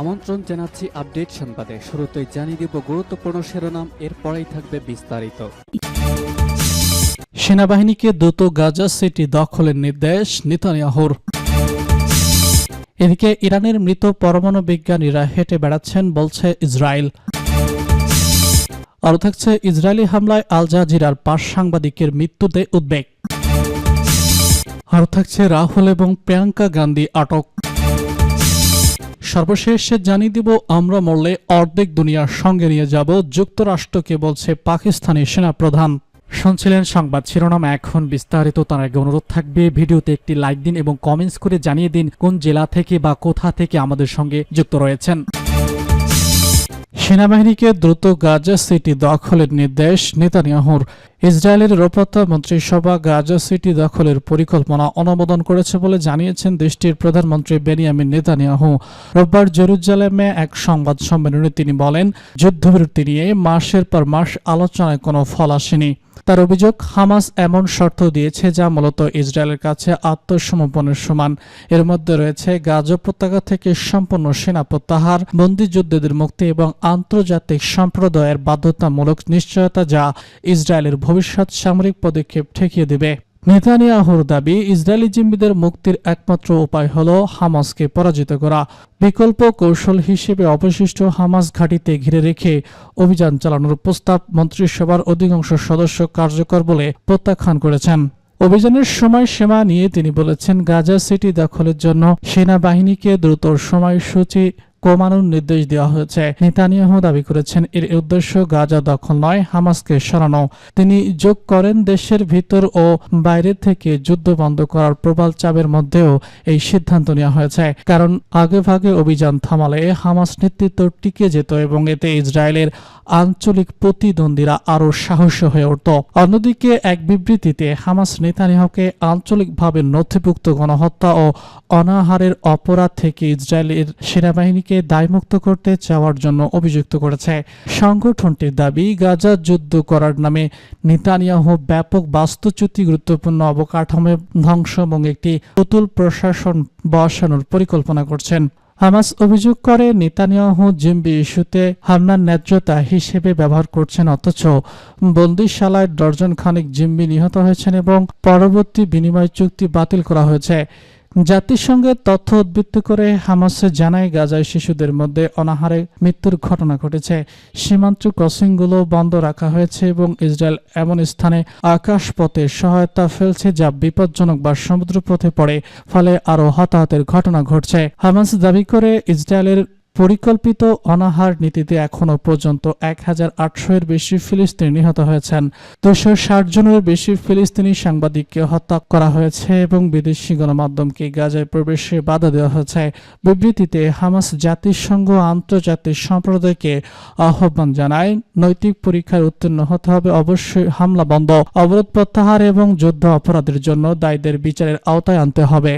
আমন্ত্রণ জানাচ্ছি আপডেট সংবাদে। শুরুতেই জানিয়ে দিব গুরুত্বপূর্ণ শিরোনাম, এরপরেই থাকবে বিস্তারিত। সেনাবাহিনীকে দ্রুত গাজা সিটি দখলের নির্দেশ নেতানিয়াহুর। এদিকে ইরানের মৃত পরমাণু বিজ্ঞানীরা হেঁটে বেড়াচ্ছেন বলছে ইসরায়েল। আরও থাকছে ইসরায়েলি হামলায় আল জাজিরার 5 সাংবাদিকের মৃত্যুতে উদ্বেগ। আরও থাকছে রাহুল এবং প্রিয়াঙ্কা গান্ধী আটক। সর্বশেষে জানিয়ে দিব আমরা মরলে অর্ধেক দুনিয়ার সঙ্গে নিয়ে যাব, যুক্তরাষ্ট্রকে বলছে পাকিস্তানি সেনাপ্রধান। শুনছিলেন সংবাদ শিরোনাম, এখন বিস্তারিত। তার আগে অনুরোধ থাকবে ভিডিওতে একটি লাইক দিন এবং কমেন্টস করে জানিয়ে দিন কোন জেলা থেকে বা কোথা থেকে আমাদের সঙ্গে যুক্ত রয়েছেন। সেনাবাহিনীকে দ্রুত গাজা সিটি দখলের নির্দেশ নেতানিয়াহুর। ইসরায়েলের নিরাপত্তা মন্ত্রিসভা গাজা সিটি দখলের পরিকল্পনা অনুমোদন করেছে বলে জানিয়েছেন দেশটির প্রধানমন্ত্রী বেনিয়ামিন নেতানিয়াহু। রোববার জেরুজালেমে এক সংবাদ সম্মেলনে তিনি বলেন, যুদ্ধবিরতি নিয়ে মাসের পর মাস আলোচনায় কোনো ফল আসেনি। তার অভিযোগ, হামাস এমন শর্ত দিয়েছে যা মূলত ইসরায়েলের কাছে আত্মসমর্পণের সমান। এর মধ্যে রয়েছে গাজা উপত্যকা থেকে সম্পূর্ণ সেনা প্রত্যাহার, বন্দীযোদ্ধাদের মুক্তি এবং আন্তর্জাতিক সম্প্রদায়ের বাধ্যতামূলক নিশ্চয়তা যা ইসরায়েলের ভবিষ্যৎ সামরিক পদক্ষেপ ঠেকিয়ে দেবে। নেতানিয়াহুর দাবি, ইসরায়েলি জিম্মিদের মুক্তির একমাত্র উপায় হল হামাসকে পরাজিত করা। বিকল্প কৌশল হিসেবে অবশিষ্ট হামাস ঘাঁটিতে ঘিরে রেখে অভিযান চালানোর প্রস্তাব মন্ত্রিসভার অধিকাংশ সদস্য কার্যকর বলে প্রত্যাখ্যান করেছেন। অভিযানের সময়সীমা নিয়ে তিনি বলেছেন, গাজা সিটি দখলের জন্য সেনাবাহিনীকে দ্রুত সময়সূচি কমানোর নির্দেশ দেওয়া হয়েছে। নেতানিয়াহু দাবি করেছেন, এর উদ্দেশ্য গাজা দখল নয়, হামাসকে সরানো। তিনি যোগ করেন, দেশের ভিতর ও বাইরে থেকে যুদ্ধ বন্ধ করার প্রবল চাপের মধ্যেও এই সিদ্ধান্ত নেওয়া হয়েছে, কারণ আগেভাগে অভিযান থামালে হামাস নেতৃত্ব টিকে যেত এবং এতে ইসরায়েলের আঞ্চলিক প্রতিদ্বন্দ্বীরা আরও সাহসী হয়ে উঠত। অন্যদিকে এক বিবৃতিতে হামাস নেতানিয়াহুকে আঞ্চলিকভাবে নথিভুক্ত গণহত্যা ও অনাহারের অপরাধ থেকে ইসরায়েলের সেনাবাহিনীকে দায়মুক্ত করতে চাওয়ার জন্য অভিযুক্ত করেছে। সংগঠনটির দাবি, গাজা যুদ্ধ করার নামে নেতানিয়াহু ব্যাপক বাস্তুচ্যুতি, গুরুত্বপূর্ণ অবকাঠামো ধ্বংস এবং একটি পুতুল প্রশাসন বসানোর পরিকল্পনা করছেন। হামাস অভিযোগ করে, নেতানিয়াহু জিম্মি ইস্যুতে হামলার ন্যায্যতা হিসেবে ব্যবহার করছেন, অথচ বন্দিশালায় ডজন খানেক জিম্মি নিহত হয়েছেন এবং পরবর্তী বিনিময় চুক্তি বাতিল করা হয়েছে। জাতিসংঘের তথ্য উদ্ধৃত করে হামাস জানায়, গাজায় শিশুদের মধ্যে অনাহারে মৃত্যুর ঘটনা ঘটেছে। সীমান্ত ক্রসিংগুলো বন্ধ রাখা হয়েছে এবং ইসরায়েল এমন স্থানে আকাশপথে সহায়তা ফেলছে যা বিপজ্জনক বা সমুদ্রপথে পড়ে, ফলে আরও হতাহতের ঘটনা ঘটছে। হামাস দাবি করে, ইসরায়েলের পরিকল্পিত অনাহার নীতিতে এখনো পর্যন্ত 1800-এর বেশি ফিলিস্তিনি নিহত হয়েছেন। 260 জনের বেশি ফিলিস্তিনি সাংবাদিককে হত্যা করা হয়েছে এবং বিদেশি গণমাধ্যমকে গাজায় প্রবেশে বাধা দেওয়া হয়েছে। বিবৃতিতে হামাস জাতিসংঘ আন্তর্জাতিক সম্প্রদায়কে আহ্বান জানায়, নৈতিক পরীক্ষায় উত্তীর্ণ হতে হবে, অবশ্যই হামলা বন্ধ, অবরোধ প্রত্যাহার এবং যুদ্ধ অপরাধের জন্য দায়ীদের বিচারের আওতায় আনতে হবে।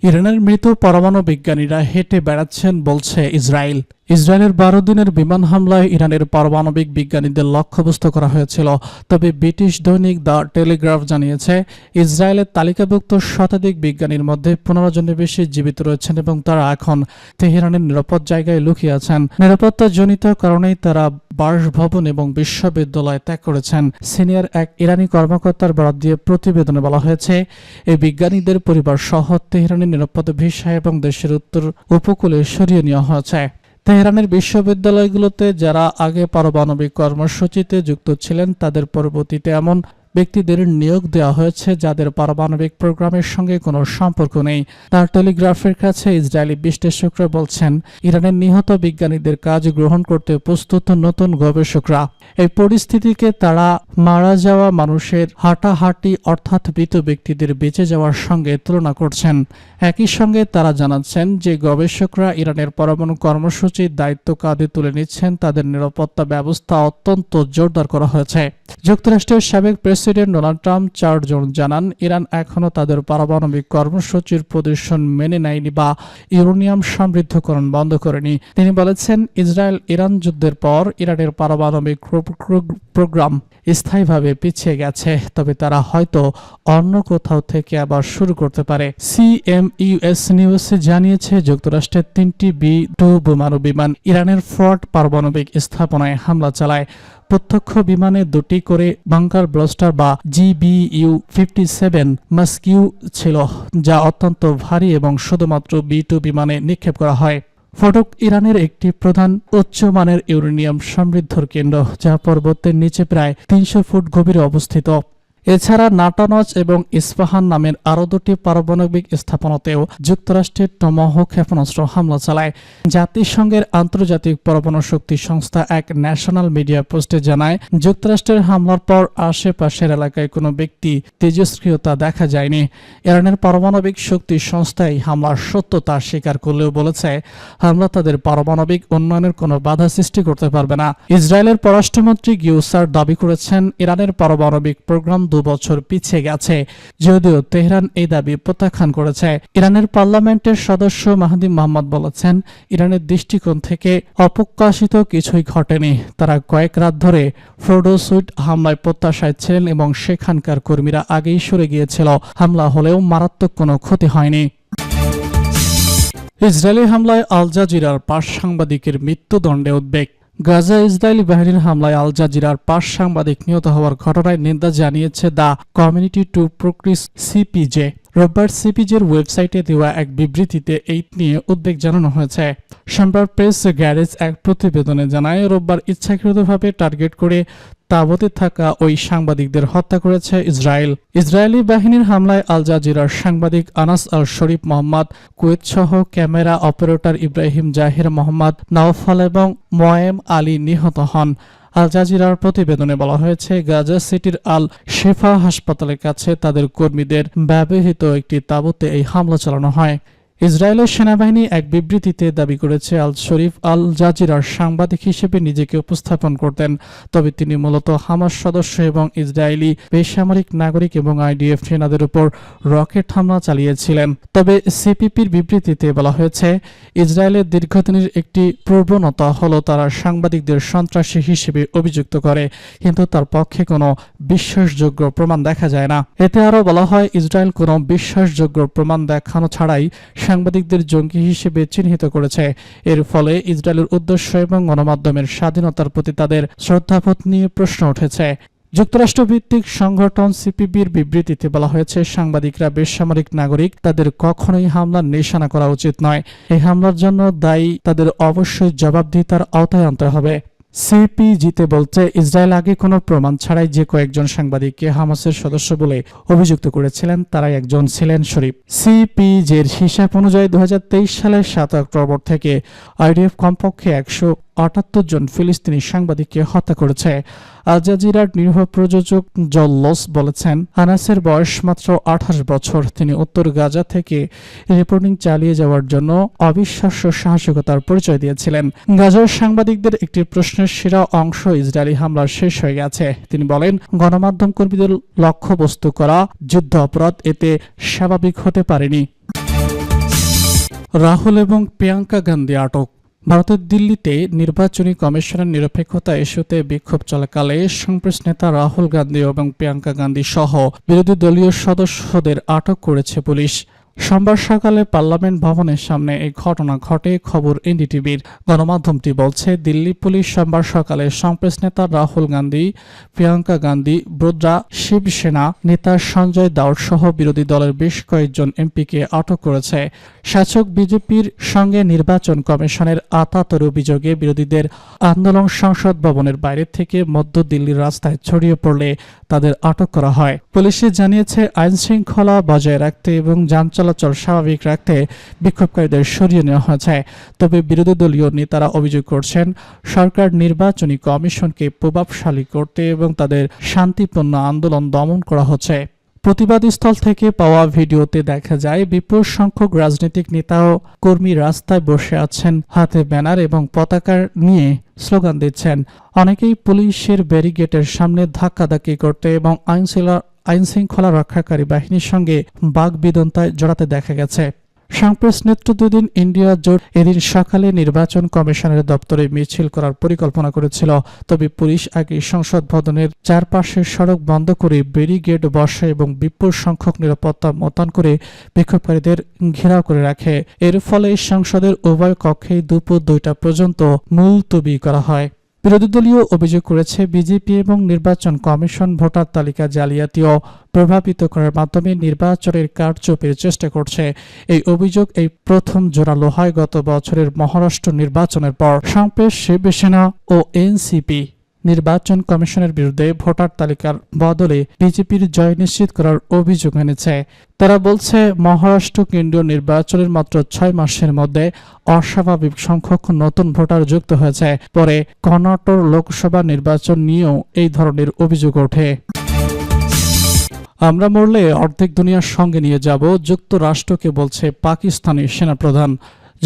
ইরানের মৃত পরমাণু বিজ্ঞানীরা হেঁটে বেড়াচ্ছেন বলছে ইসরায়েল। ইসরায়েলের 12 দিনের বিমান হামলায় ইরানের পারমাণবিক বিজ্ঞানীদের লক্ষ্যবস্তু করা হয়েছিল। তবে ব্রিটিশ দৈনিক দ্য টেলিগ্রাফ জানিয়েছে, ইসরায়েলের তালিকাভুক্ত শতাধিক বিজ্ঞানীর মধ্যে 15 জনের বেশি জীবিত রয়েছেন এবং তারা এখন তেহরানের নিরাপদ জায়গায় লুকিয়ে আছেন। নিরাপত্তাজনিত কারণেই তারা বাসভবন এবং বিশ্ববিদ্যালয় ত্যাগ করেছেন। সিনিয়র এক ইরানি কর্মকর্তার বরাত দিয়ে প্রতিবেদনে বলা হয়েছে, এই বিজ্ঞানীদের পরিবার সহ তেহরানের নিরাপদ ভিসা এবং দেশের উত্তর উপকূলে সরিয়ে নেওয়া হয়েছে। তেহরানের বিশ্ববিদ্যালয়গুলোতে যারা আগে পারমাণবিক কর্মসূচিতে যুক্ত ছিলেন তাদের পরবর্তীতে এমন ব্যক্তিদের নিয়োগ দেওয়া হয়েছে যাদের পারমাণবিক প্রোগ্রামের সঙ্গে কোনো সম্পর্ক নেই। তার টেলিগ্রাফের কাছে ইসরায়েলি বিশ্লেষকরা বলছেন, ইরানের নিহত বিজ্ঞানীদের কাজ গ্রহণ করতে প্রস্তুত নতুন গবেষকরা। এই পরিস্থিতিকে তারা মারা যাওয়া মানুষের হাঁটাহাঁটি অর্থাৎ মৃত ব্যক্তিদের বেঁচে যাওয়ার সঙ্গে তুলনা করছেন। একই সঙ্গে তারা জানাচ্ছেন যে গবেষকরা ইরানের পরমাণু কর্মসূচির দায়িত্ব কাঁধে তুলে নিচ্ছেন, তাদের নিরাপত্তা ব্যবস্থা অত্যন্ত জোরদার করা হয়েছে। যুক্তরাষ্ট্রের সাবেক প্রেস প্রেসিডেন্ট ডোনাল্ড ট্রাম্প 4 জন জানান, ইরান এখনও তাদের পারমাণবিক কর্মসূচির প্রদর্শন মেনে নেয়নি বা ইউরেনিয়াম সমৃদ্ধকরণ বন্ধ করেনি। তিনি বলেছেন, ইসরায়েল ইরান যুদ্ধের পর ইরানের পারমাণবিক প্রোগ্রাম স্থায়ীভাবে পিছিয়ে গেছে, তবে তারা হয়তো অন্য কোথাও থেকে আবার শুরু করতে পারে। CMUS নিউজ জানিয়েছে, যুক্তরাষ্ট্রের 3টি B-2 বোমারু বিমান ইরানের ফোর্ট পারমাণবিক স্থাপনায় হামলা চালায়। প্রত্যক্ষ বিমানে 2টি করে বাংকার ব্লাস্টার বা GBU-57 মাস্কিউ ছিল, যা অত্যন্ত ভারী এবং শুধুমাত্র B-2 বিমানে নিক্ষেপ করা হয়। ফটক ইরানের একটি প্রধান উচ্চমানের ইউরেনিয়াম সমৃদ্ধর কেন্দ্র, যা পর্বতের নিচে প্রায় 300 ফুট গভীরে অবস্থিত। এছাড়া নাটানজ এবং ইস্পাহান নামের আরও 2টি পারমাণবিক স্থাপনাতেও যুক্তরাষ্ট্রের টমাহক ক্ষেপণাস্ত্র হামলা চালায়। জাতিসংঘের আন্তর্জাতিক পরমাণু শক্তি সংস্থা এক ন্যাশনাল মিডিয়া পোস্টে জানায়, যুক্তরাষ্ট্রের হামলার পর আশেপাশের এলাকায় কোনো ব্যক্তি তেজস্ক্রিয়তা দেখা যায়নি। ইরানের পারমাণবিক শক্তি সংস্থা এই হামলার সত্যতা স্বীকার করলেও বলেছে, হামলা তাদের পারমাণবিক উন্নয়নের কোনো বাধা সৃষ্টি করতে পারবে না। ইসরায়েলের পররাষ্ট্রমন্ত্রী গিউসার দাবি করেছেন, ইরানের পারমাণবিক প্রোগ্রাম 2 বছর পিছিয়ে গেছে, যদিও তেহরান এই দাবি প্রত্যাখ্যান করেছে। ইরানের পার্লামেন্টের সদস্য মাহদি মোহাম্মদ বলেছেন, ইরানের দৃষ্টিকোণ থেকে অপ্রত্যাশিত কিছুই ঘটেনি। তারা কয়েক রাত ধরে ফোর্ডো সুইট হামলায় প্রত্যাশায় ছিলেন এবং সেখানকার কর্মীরা আগেই সরে গিয়েছিল। হামলা হলেও মারাত্মক কোনো ক্ষতি হয়নি। ইসরায়েলি হামলায় আল জাজিরার 5 সাংবাদিকের মৃত্যুদণ্ডে উদ্বেগ। গাজা ইসরায়েলি বাহিনীর হামলায় আল জাজিরার 5 সাংবাদিক নিহত হওয়ার ঘটনায় নিন্দা জানিয়েছে the community to progress CPJ। রোববার CPJের ওয়েবসাইটে দেওয়া এক বিবৃতিতে এই নিয়ে উদ্বেগ জানানো হয়েছে। সোমবার প্রেস গ্যারেজ এক প্রতিবেদনে জানায়, রোববার ইচ্ছাকৃতভাবে টার্গেট করে তাঁবুতে থাকা ওই সাংবাদিকদের হত্যা করেছে ইসরায়েল। ইসরায়েলি বাহিনীর হামলায় আল জাজিরার সাংবাদিক আনাস আল শরীফ মোহাম্মদ কুয়েত সহ ক্যামেরা অপারেটর ইব্রাহিম জাহির মোহাম্মদ নাওফাল এবং মোয়েম আলী নিহত হন। আল জাজিরার প্রতিবেদনে বলা হয়েছে, গাজা সিটির আল শেফা হাসপাতালের কাছে তাদের কর্মীদের ব্যবহৃত একটি তাঁবুতে এই হামলা চালানো হয়। ইসরায়েলের সেনাবাহিনী এক বিবৃতিতে দাবি করেছে, আল শরীফ আল জাজিরার সাংবাদিক হিসেবে নিজেকে উপস্থাপন করতেন, তবে তিনি মূলত হামাস সদস্য এবং ইসরায়েলি বেসামরিক নাগরিক এবং IDF সেনাদের উপর রকেট হামলা চালিয়েছিলেন। তবে CPPর বিবৃতিতে বলা হয়েছে, ইসরায়েলের দীর্ঘদিনের একটি প্রবণতা হলো তারা সাংবাদিকদের সন্ত্রাসী হিসেবে অভিযুক্ত করে, কিন্তু তার পক্ষে কোনো বিশ্বাসযোগ্য প্রমাণ দেখা যায় না। এতে আরও বলা হয়, ইসরায়েল কোনো বিশ্বাসযোগ্য প্রমাণ দেখানো ছাড়াই সাংবাদিকদের জঙ্গি হিসেবে চিহ্নিত করেছে। এর ফলে ইসরায়েলের উদ্দেশ্য এবং গণমাধ্যমের স্বাধীনতার প্রতি তাদের শ্রদ্ধাবোধ নিয়ে প্রশ্ন উঠেছে। যুক্তরাষ্ট্রভিত্তিক সংগঠন CPBর বিবৃতিতে বলা হয়েছে, সাংবাদিকরা বেসামরিক নাগরিক, তাদের কখনোই হামলার নিশানা করা উচিত নয়। এই হামলার জন্য দায়ী তাদের অবশ্যই জবাবদিহিতার আওতায় আনতে হবে। CPJতে বলছে, ইসরায়েল আগে কোনো প্রমাণ ছাড়াই যে কয়েকজন সাংবাদিককে হামাসের সদস্য বলে অভিযুক্ত করেছিলেন, তারাই একজন ছিলেন শরীফ। CPJের হিসাব অনুযায়ী 2023 সালের 7 অক্টোবর থেকে IDF কমপক্ষে 178 জন ফিলিস্তিনি সাংবাদিককে হত্যা করেছে। আল জাজিরার নির্বাহী প্রযোজক জল্লস বলেছেন, আনাসের বয়স মাত্র 28 বছর। তিনি উত্তর গাজা থেকে রিপোর্টিং চালিয়ে যাওয়ার জন্য অবিশ্বাস্য সাহসিকতার পরিচয় দিয়েছিলেন। গাজার সাংবাদিকদের একটি প্রশ্নের সেরা অংশ ইসরায়েলি হামলার শেষ হয়ে গেছে। তিনি বলেন, গণমাধ্যম কর্মীদের লক্ষ্যবস্তু করা যুদ্ধ অপরাধ এতে স্বাভাবিক হতে পারেনি। রাহুল এবং প্রিয়াঙ্কা গান্ধী আটক। ভারতের দিল্লিতে নির্বাচনী কমিশনের নিরপেক্ষতা ইস্যুতে বিক্ষোভ চলাকালে কংগ্রেস নেতা রাহুল গান্ধী এবং প্রিয়াঙ্কা গান্ধী সহ বিরোধী দলীয় সদস্যদের আটক করেছে পুলিশ। সোমবার সকালে পার্লামেন্ট ভবনের সামনে এই ঘটনা ঘটে, খবর NDTVর। গণমাধ্যমটি বলছে, দিল্লি পুলিশ সোমবার সকালে কংগ্রেস নেতা রাহুল গান্ধী, প্রিয়াঙ্কা গান্ধী বদ্রা, শিবসেনা নেতা সঞ্জয় দাউদ সহ বিরোধী দলের বেশ কয়েকজন এমপিকে আটক করেছে। শাসক বিজেপির সঙ্গে নির্বাচন কমিশনের আতাতর অভিযোগে বিরোধীদের আন্দোলন সংসদ ভবনের বাইরে থেকে মধ্য দিল্লির রাস্তায় ছড়িয়ে পড়লে তাদের আটক করা হয়। পুলিশে জানিয়েছে, আইন শৃঙ্খলা বজায় রাখতে এবং যান চলাচল স্বাভাবিক রাখতে বিক্ষোভকারীদের সরিয়ে নেওয়া হয়েছে। তবে বিরোধী দলীয় নেতারা অভিযোগ করছেন, সরকার নির্বাচনী কমিশনকে প্রভাবশালী করতে এবং তাদের শান্তিপূর্ণ আন্দোলন দমন করা হচ্ছে। প্রতিবাদস্থল থেকে পাওয়া ভিডিওতে দেখা যায় বিপুল সংখ্যক রাজনৈতিক নেতা ও কর্মী রাস্তায় বসে আছেন, হাতে ব্যানার এবং পতাকা নিয়ে স্লোগান দিচ্ছেন। অনেকেই পুলিশের ব্যারিকেডের সামনে ধাক্কাধাক্কি করতে এবং আইনশৃঙ্খলা রক্ষাকারী বাহিনীর সঙ্গে বাগবিতণ্ডায় জড়াতে দেখা গেছে। সংপ্রেস নেতৃত্বাধীন ইন্ডিয়া জোট এদিন সকালে নির্বাচন কমিশনের দপ্তরে মিছিল করার পরিকল্পনা করেছিল, তবে পুলিশ আগে সংসদ ভবনের চারপাশের সড়ক বন্ধ করে ব্যারিকেড বসে এবং বিপুল সংখ্যক নিরাপত্তা মোতায়েন করে বিক্ষোভকারীদের ঘেরাও করে রাখে। এর ফলে সংসদের উভয় কক্ষেই দুপুর 2টা পর্যন্ত মুলতবি করা হয়। বিরোধী দলীয় অভিযোগ করেছে বিজেপি এবং নির্বাচন কমিশন ভোটার তালিকা জালিয়াতি ও প্রভাবিত করার মাধ্যমে নির্বাচনের কারচুপির চেষ্টা করছে। এই অভিযোগ এই প্রথম জোরালো হয় গত বছরের মহারাষ্ট্র নির্বাচনের পর। সংপ্রেস শিবসেনা ও এনসিপি নির্বাচন কমিশনের বিরুদ্ধে ভোটার তালিকার বদলে বিজেপির জয় নিশ্চিত করার অভিযোগ এনেছে। তারা বলছে মহারাষ্ট্র কেন্দ্রীয় নির্বাচনের মাত্র 6 মাসের মধ্যে অস্বাভাবিক সংখ্যক নতুন ভোটার যুক্ত হয়েছে। পরে কর্ণাটক লোকসভা নির্বাচন নিয়েও এই ধরনের অভিযোগ ওঠে। আমরা মরলে অর্ধেক দুনিয়ার সঙ্গে নিয়ে যাব, যুক্তরাষ্ট্রকে বলছে পাকিস্তানি সেনাপ্রধান।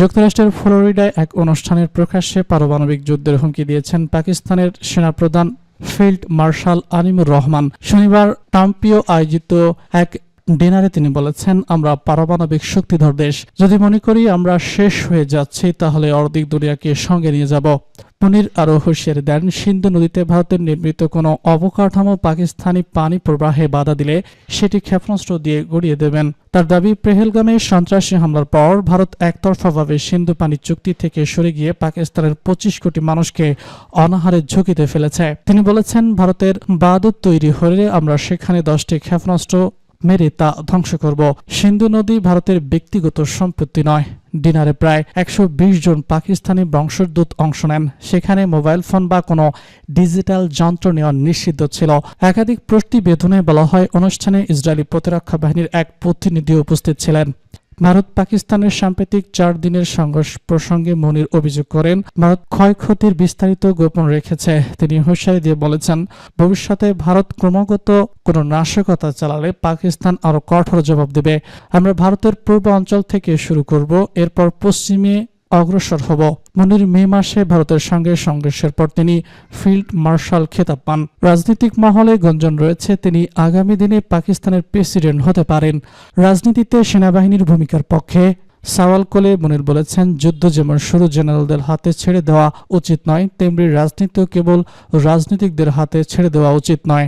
যুক্তরাষ্ট্রের ফ্লোরিডায় এক অনুষ্ঠানের প্রকাশ্যে পারমাণবিক যুদ্ধের হুমকি দিয়েছেন পাকিস্তানের সেনাপ্রধান ফিল্ড মার্শাল আনিমুর রহমান। শনিবার ট্রাম্পীয় আয়োজিত এক ডিনারে তিনি বলেছেন, আমরা পারমাণবিক শক্তিধর দেশ। যদি মনে করি আমরা শেষ হয়ে যাচ্ছি তাহলে অর্ধেক দুনিয়াকে সঙ্গে নিয়ে যাব। মুনির আরও হুঁশিয়ারি দেন, সিন্ধু নদীতে ভারতের নির্মিত কোনো অবকাঠামো পাকিস্তানি পানি প্রবাহে বাধা দিলে সেটি ক্ষেপণাস্ত্র দিয়ে গড়িয়ে দেবেন। তার দাবি, পেহেলগামে সন্ত্রাসী হামলার পর ভারত একতরফাভাবে সিন্ধু পানি চুক্তি থেকে সরে গিয়ে পাকিস্তানের 25 কোটি মানুষকে অনাহারের ঝুঁকিতে ফেলেছে। তিনি বলেছেন, ভারতের বাদুদ তৈরি হলে আমরা সেখানে 10টি ক্ষেপণাস্ত্র মেরে তা ধ্বংস করব। সিন্ধু নদী ভারতের ব্যক্তিগত সম্পত্তি নয়। ডিনারে প্রায় 120 জন পাকিস্তানি বংশোদ্ভূত অংশ নেন। সেখানে মোবাইল ফোন বা কোনো ডিজিটাল যন্ত্র নেওয়া নিষিদ্ধ ছিল। একাধিক প্রতিবেদনে বলা হয়, অনুষ্ঠানে ইসরায়েলি প্রতিরক্ষা বাহিনীর এক প্রতিনিধি উপস্থিত ছিলেন। ভারত পাকিস্তানের সাম্প্রতিক 4 দিনের সংঘর্ষ প্রসঙ্গে মুনির অভিযোগ করেন, ভারত ক্ষয়ক্ষতির বিস্তারিত গোপন রেখেছে। তিনি হুঁশিয়ারি দিয়ে বলেছেন, ভবিষ্যতে ভারত ক্রমাগত কোনো নাশকতা চালালে পাকিস্তান আরও কঠোর জবাব দেবে। আমরা ভারতের পূর্ব অঞ্চল থেকে শুরু করব, এরপর পশ্চিমে অগ্রসর হব। মুনির মে মাসে ভারতের সঙ্গে সংঘর্ষের পর তিনি ফিল্ড মার্শাল খেতাব পান। রাজনৈতিক মহলে গুঞ্জন রয়েছে তিনি আগামী দিনে পাকিস্তানের প্রেসিডেন্ট হতে পারেন। রাজনীতিতে সেনাবাহিনীর ভূমিকার পক্ষে সওয়াল করে মুনির বলেছেন, যুদ্ধ যেমন শুরু জেনারেলদের হাতে ছেড়ে দেওয়া উচিত নয়, তেমনি রাজনীতিও কেবল রাজনীতিকদের হাতে ছেড়ে দেওয়া উচিত নয়।